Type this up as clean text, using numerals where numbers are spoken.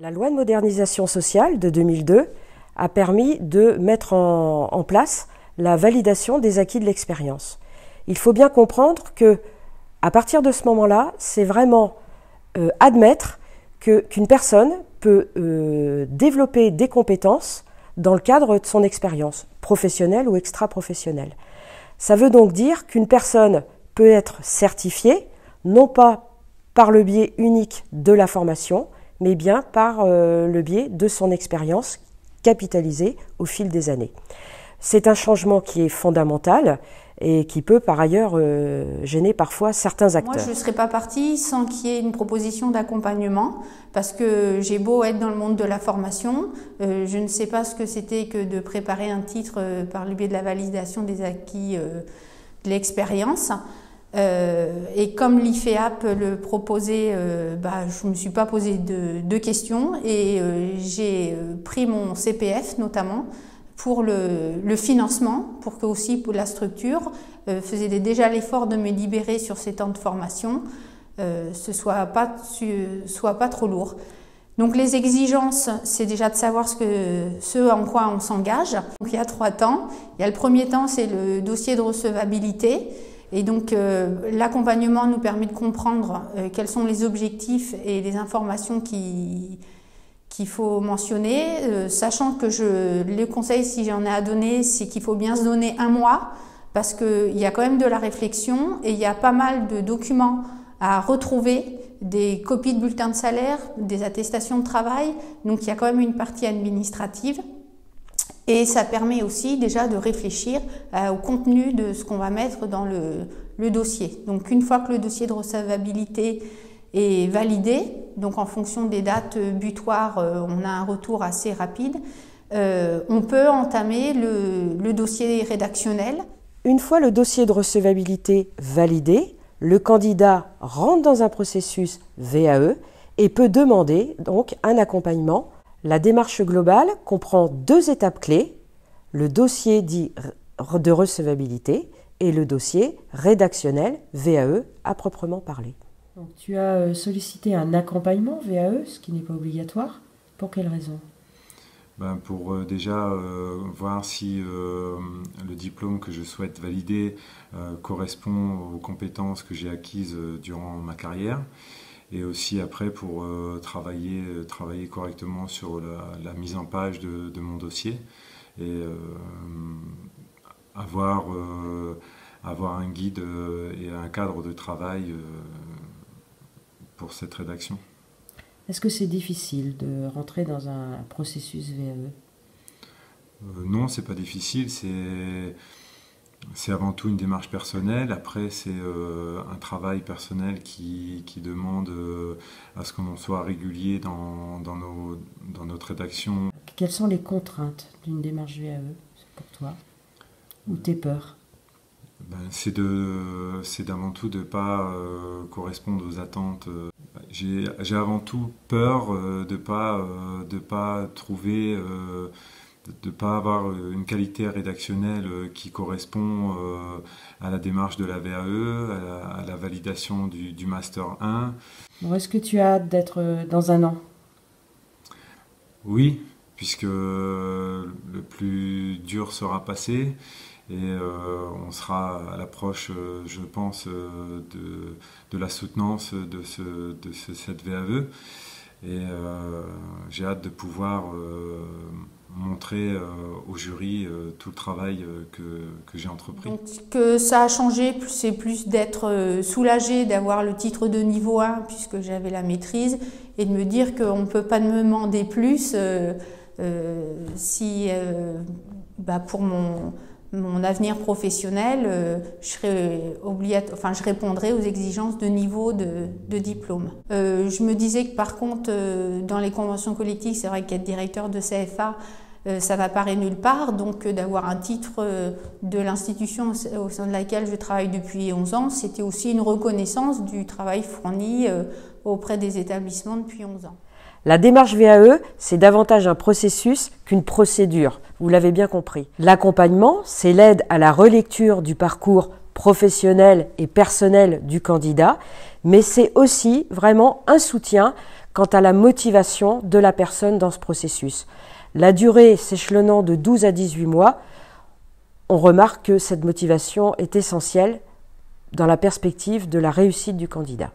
La loi de modernisation sociale de 2002 a permis de mettre en place la validation des acquis de l'expérience. Il faut bien comprendre que, à partir de ce moment-là, c'est vraiment admettre qu'une personne peut développer des compétences dans le cadre de son expérience, professionnelle ou extra-professionnelle. Ça veut donc dire qu'une personne peut être certifiée, non pas par le biais unique de la formation, mais bien par le biais de son expérience capitalisée au fil des années. C'est un changement qui est fondamental et qui peut par ailleurs gêner parfois certains acteurs. Moi, je ne serais pas partie sans qu'il y ait une proposition d'accompagnement, parce que j'ai beau être dans le monde de la formation, je ne sais pas ce que c'était que de préparer un titre par le biais de la validation des acquis de l'expérience. Et comme l'IFEAP le proposait, je ne me suis pas posé de questions et j'ai pris mon CPF notamment pour le financement, pour que aussi pour la structure faisait déjà l'effort de me libérer sur ces temps de formation, ce soit pas trop lourd. Donc les exigences, c'est déjà de savoir ce en quoi on s'engage. Donc il y a 3 temps. Il y a le premier temps, c'est le dossier de recevabilité. Et donc l'accompagnement nous permet de comprendre quels sont les objectifs et les informations qu'il faut mentionner, sachant que le conseil, si j'en ai à donner, c'est qu'il faut bien se donner 1 mois, parce qu'il y a quand même de la réflexion et il y a pas mal de documents à retrouver, des copies de bulletins de salaire, des attestations de travail, donc il y a quand même une partie administrative. Et ça permet aussi déjà de réfléchir au contenu de ce qu'on va mettre dans le dossier. Donc une fois que le dossier de recevabilité est validé, donc en fonction des dates butoirs, on a un retour assez rapide, on peut entamer le dossier rédactionnel. Une fois le dossier de recevabilité validé, le candidat rentre dans un processus VAE et peut demander donc un accompagnement. La démarche globale comprend 2 étapes clés, le dossier dit de recevabilité et le dossier rédactionnel VAE à proprement parler. Donc, tu as sollicité un accompagnement VAE, ce qui n'est pas obligatoire. Pour quelle raison ? Pour déjà voir si le diplôme que je souhaite valider correspond aux compétences que j'ai acquises durant ma carrière. Et aussi après pour travailler correctement sur la mise en page de mon dossier et avoir un guide et un cadre de travail pour cette rédaction. Est-ce que c'est difficile de rentrer dans un processus VAE ? Non, c'est pas difficile, c'est avant tout une démarche personnelle. Après, c'est un travail personnel qui demande à ce qu'on soit régulier dans notre rédaction. Quelles sont les contraintes d'une démarche VAE pour toi ? Ou tes peurs ? C'est avant tout de ne pas correspondre aux attentes. J'ai avant tout peur de pas trouver... de ne pas avoir une qualité rédactionnelle qui correspond à la démarche de la VAE, à la validation du Master 1. Bon, est-ce que tu as hâte d'être dans 1 an ? Oui, puisque le plus dur sera passé et on sera à l'approche, je pense, de la soutenance de cette VAE. Et j'ai hâte de pouvoir montrer au jury tout le travail que j'ai entrepris. Donc, que ça a changé, c'est plus d'être soulagée d'avoir le titre de niveau 1 puisque j'avais la maîtrise et de me dire qu'on ne peut pas me demander plus si pour mon avenir professionnel, je répondrai aux exigences de niveau de diplôme. Je me disais que par contre, dans les conventions collectives, c'est vrai qu'être directeur de CFA, ça va paraître nulle part, donc d'avoir un titre de l'institution au sein de laquelle je travaille depuis 11 ans, c'était aussi une reconnaissance du travail fourni auprès des établissements depuis 11 ans. La démarche VAE, c'est davantage un processus qu'une procédure, vous l'avez bien compris. L'accompagnement, c'est l'aide à la relecture du parcours professionnelle et personnelle du candidat, mais c'est aussi vraiment un soutien quant à la motivation de la personne dans ce processus. La durée s'échelonnant de 12 à 18 mois, on remarque que cette motivation est essentielle dans la perspective de la réussite du candidat.